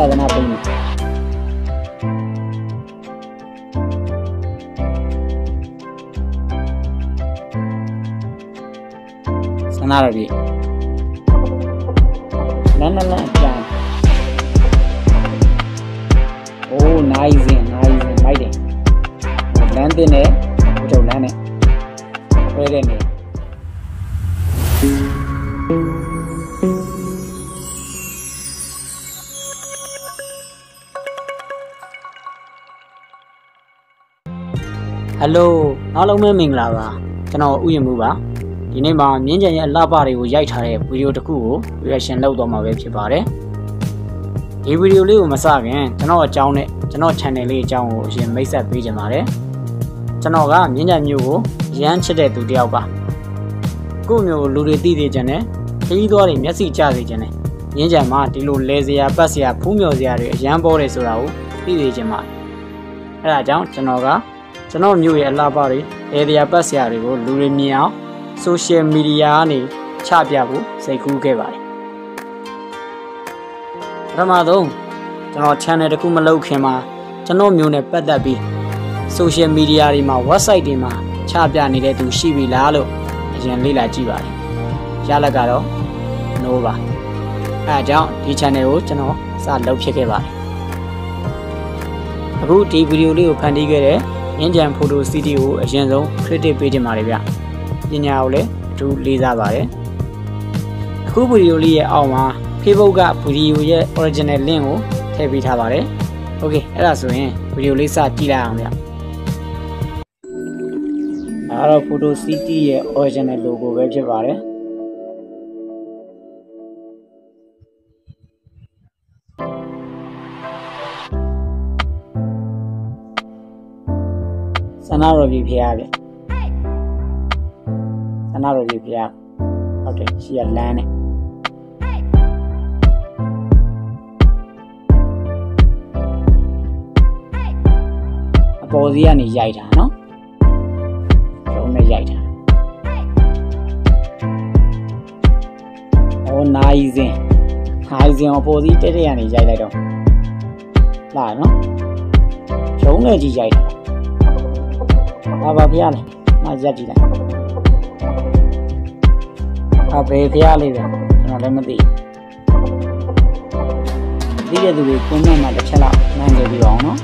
သာသနာပိန်းဆန္ဒရပြီလမ်းပြန်โอ้နိုင်စင်မိုက်တယ်လမ်းတင်နဲ့ကျုံလမ်းနဲ့ခွဲတဲ့နေဟယ်လိုအားလုံးပဲမင်္ဂလာပါကျွန်တော်ဥယျာဉ်မှုပါဒီနေ့မှာမြင်းကြံရဲ့အလှပတွေကိုရိုက်ထားတဲ့ဗီဒီယိုတစ်ခုကို reaction လုပ်တော့မှာပဲဖြစ်ပါတယ်ဒီဗီဒီယိုလေးကိုမစခင်ကျွန်တော်အကြောင်းနဲ့ကျွန်တော် channel လေးအကြောင်းကိုအရင်မိတ်ဆက်ပေးကြပါတယ်ကျွန်တော်ကမြင်းကြံမျိုးကိုရမ်းချစ်တဲ့သူတစ်ယောက်ပါကိုယ့်မျိုးလူတွေသိသေးကြတယ်ခရီးသွားတွေမျက်စိကျစေကြတယ်မြင်းကြံမှာဒီလိုလဲစရာပတ်စရာဖူးမြော်စရာတွေအရန်ပေါ်တယ်ဆိုတာကိုသိသေးကြမှာအဲဒါကြောင့်ကျွန်တော်မျိုးရဲ့အလှပတွေလဲစရာပတ်စရာတွေကိုလူတွေမြင်အောင် social media ကနေချပြဖို့စိတ်ကူးခဲ့ပါတယ်ပထမဆုံးကျွန်တော် channel တစ်ခုမလုပ်ခင်မှာကျွန်တော်မျိုးနဲ့ပတ်သက်ပြီး social media တွေမှာ website တွေမှာချပြနေတဲ့သူရှိပြီလားလို့အရင်လေ့လာကြည့်ပါတယ်ရလဒ်ကတော့ no ပါအဲအကြောင်းဒီ channel ကိုကျွန်တော်စလုပ်ဖြစ်ခဲ့ပါတယ်အခုဒီဗီဒီယိုလေးကိုဖန်တီးခဲ့တဲ့မြင်းကြံ photo city ကိုအရင်ဆုံး credit ပေးခြင်းပါတယ်ဗျပညာကိုလည်းအထူးလေးစားပါတယ်အခုဗီဒီယိုလေးရဲ့အောက်မှာ Facebook ကဗီဒီယိုရဲ့ original link ကိုထည့်ပေးထားပါတယ်โอเคအဲ့ဒါဆိုရင်ဗီဒီယိုလေးစကြည့်လိုက်အောင်ဗျအဲ့တော့ photo city ရဲ့ original logo ပဲဖြစ်ပါတယ်ဆန္ဒရပြီဖျားဗျဆန္ဒရပြီဖျားဟုတ်တယ်ရှိရလမ်းနဲ့အပေါ်စီကနေရိုက်တာနော်ရုံးနဲ့ရိုက်တာဟောနိုင်စင်အပေါ်စီတက်ကနေရိုက်လိုက်တော့လာနော်ရုံးနဲ့ကြီးရိုက်တာဘာဖျားလဲမရက်ကြည့်လိုက်ဘယ်ဖျားလေးပဲကျွန်တော်လည်းမသိတဲ့သူတွေ comment မှာတစ်ချက်လောက်မှန်းကြည့်အောင်နော်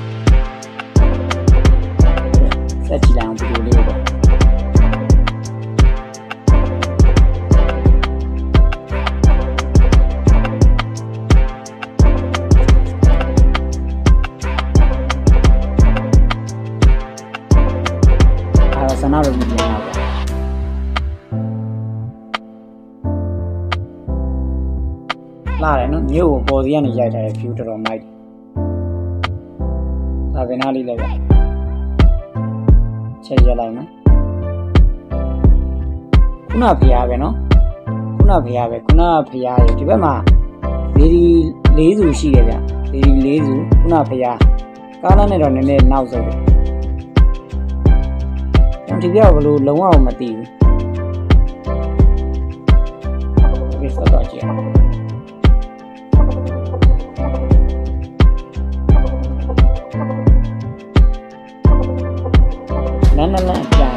ဆက်ကြည့်လိုက်အောင်ဗီဒီယိုလေးပေါ့ဆန္ဒရပြီပြန်လာပေါ့လာတယ်နော်မြို့ကိုပေါ်စီကနေရိုက်ထားတဲ့ view တော်တော်မိုက်ဒါပဲနားလေးလည်းပဲချက်ရလိုက်မယ်ခုနဖျားပဲနော်ခုနဖျားရဲ့ဒီဘက်မှာလေဒီ၄စုရှိတယ်ဗျလေဒီ၄စုခုနဖျားကားလမ်းနဲ့တော့နည်းနည်းနောက်ဆုံးပဲဒီပြောဘလို့လုံးဝမသိဘူးဒီစတော့ကြည့်လမ်းပြန်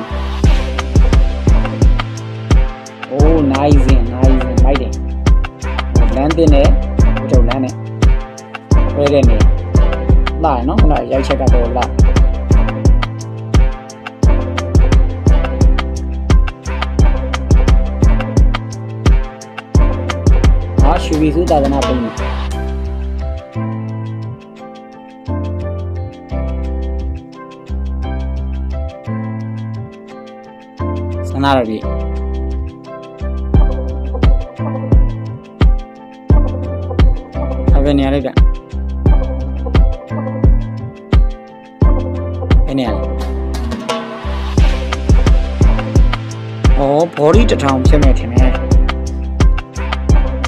โอ้နိုင်စင်မိုက်တယ်လမ်းတင်နဲ့ကျုံလမ်းနဲ့ခွဲတဲ့နေလာနော်ခုနရိုက်ချက်ကတော့လာရွှေပြည်စုသာသနာပိန်းဆန္ဒရပြီဘယ်နေရာလဲဗျဘယ်နေရာလဲဘော်ဒီတစ်ထောင်ဖြစ်မယ်ထင်တယ်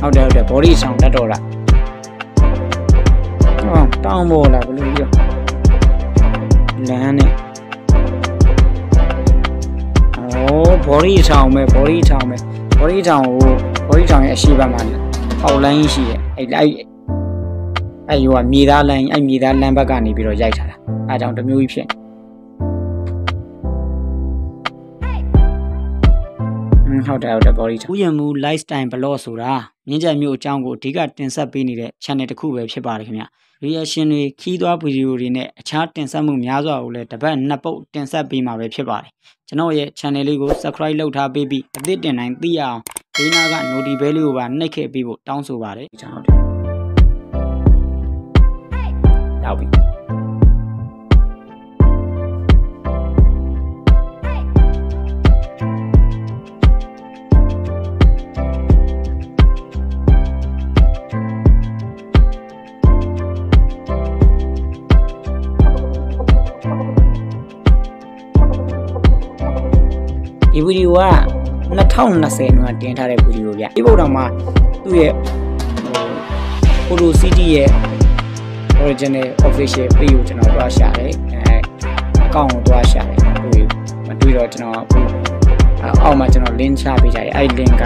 ဟုတ်တယ်ဘော်ဒီဆောင်တတ်တော့လားတောင်းပေါ်လာဘယ်လိုပြောလမ်းနဲ့ဘော်ဒီဆောင်ပဲဘော်ဒီဆောင်ရဲ့အရှိဘက်မှာအောက်လိုင်းရှိတယ်အဲ့ အဲ့ယူကမြေသားလမ်းအဲ့မြေသားလမ်းဘက်ကနေပြီးတော့ရိုက်ထားတာအားကြောင့်တစ်မျိုးကြီးဖြစ်ဟုတ်တယ်ဘော်ဒီဥယျာဉ်မှု lifestyle blog ဆိုတာမြင်းကြံမျိုးအကြောင်းကိုအဓိကတင်ဆက်ပေးနေတဲ့ channel တစ်ခုပဲဖြစ်ပါတယ်ခင်ဗျ reaction တွေခီးသွွားဗီဒီယိုတွေနဲ့အခြားတင်ဆက်မှုများစွာကိုလည်းတစ်ပတ်နှစ်ပုတ်တင်ဆက်ပေးမှာပဲဖြစ်ပါတယ်ကျွန်တော်ရဲ့ channel လေးကို subscribe လုပ်ထားပေးပြီးအသစ်တင်တိုင်းသိရအောင်ဒီနာက notification ဘဲလေးကိုပါနှိပ်ခဲ့ပေးဖို့တောင်းဆိုပါတယ်ကျွန်တော်ရောက်ပြီဒီဗီဒီယိုက2020မှာတင်ထားတဲ့ဗီဒီယိုဗျဒီဘုတ်တော်မှာသူ့ရဲ့Photo City ရဲ့ original official page ကိုကျွန်တော်တွားရှာတယ်အကောင့်ကိုတွားရှာတယ်မတွေ့တော့ကျွန်တော်အောက်မှာကျွန်တော် link ချပေးကြတယ်အဲ့ link က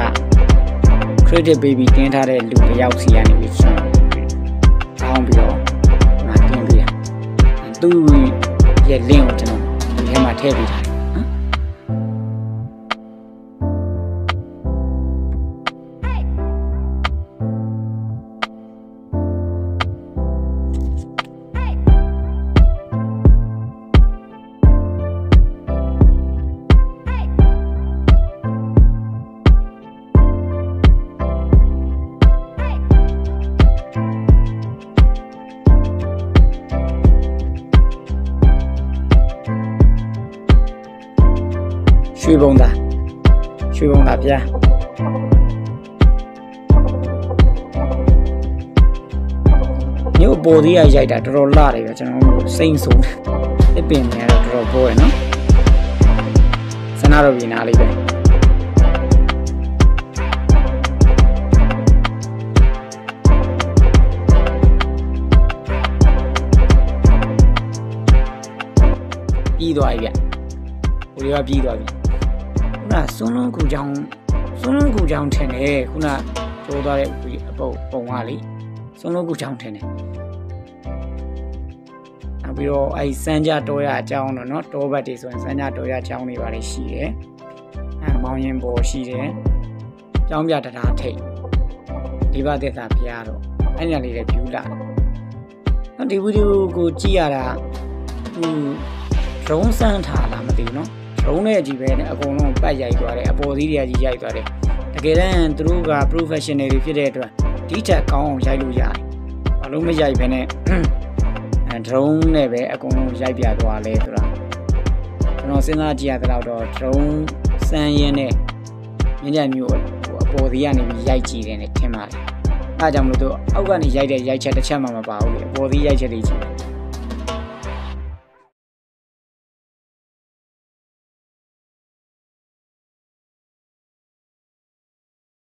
credit baby တင်ထားတဲ့လူတစ်ယောက်စီကနေပြီးကျွန်တော်တောင်းပြီးတော့တင်ပေးတာသူ့ရဲ့ link ကိုကျွန်တော်ဒီထဲမှာထည့်ပေးထားတယ်ရွှေဘုံသားဗျာမြို့ပေါ်သေးရရိုက်တာတော်တော်လာတယ်ဗျာကျွန်တော်တို့စိမ့်ဆုံးအပင်နေတော့တော်တော်ပေါ်ရယ်နော်စနာတော်ပြည်နာလေးပဲပြီးသွားပြီဗျဟိုတွေကပြီးသွားပြီခုနစွန်းလုံးကူချောင်းထင်တယ်ခုနကျိုးသွားတဲ့အပုံကလေစွန်းလုံးကူချောင်းထင်တယ်နောက်ပြီးတော့အဲစမ်းကြတော်ရအကြောင်းတော့เนาะတောဘက်တွေဆိုရင်စမ်းကြတော်ရအကြောင်းတွေပါလေရှိတယ်မောင်ရင်ပေါ်ရှိတယ်ကျောင်းပြတရားထိတ်ဒီဘသက်သာဖျားတော့အဲ့ညာလေးလည်းဖြူလာနော်ဒီဗီဒီယိုကိုကြည့်ရတာဒရုန်းစမ်းထားလားမသိဘူးเนาะဒရုန်းနဲ့ကြီးပဲနဲ့အကုန်လုံးပတ်ရိုက်သွားတယ်အပေါ်သီးတွေကကြီးရိုက်သွားတယ်တကယ်တမ်းသူတို့က professional တွေဖြစ်တဲ့အတွက်ဒီချက်ကောင်းအောင်ရိုက်လို့ရတယ်ဘာလို့မရိုက်ဘဲနဲ့ဒရုန်းနဲ့ပဲအကုန်လုံးရိုက်ပြသွားလဲဆိုတာကျွန်တော်စဉ်းစားကြည့်ရတဲ့တော့ဒရုန်းစမ်းရင်းနဲ့မြင်းကြံမျိုးအပေါ်သီးကနေပြီးရိုက်ကြည့်တယ်နဲ့ထင်ပါတယ်အဲဒါကြောင့်မလို့သူအောက်ကနေရိုက်တဲ့ရိုက်ချက်တစ်ချက်မှမပါဘူးလေအပေါ်သီးရိုက်ချက်တွေကြည့်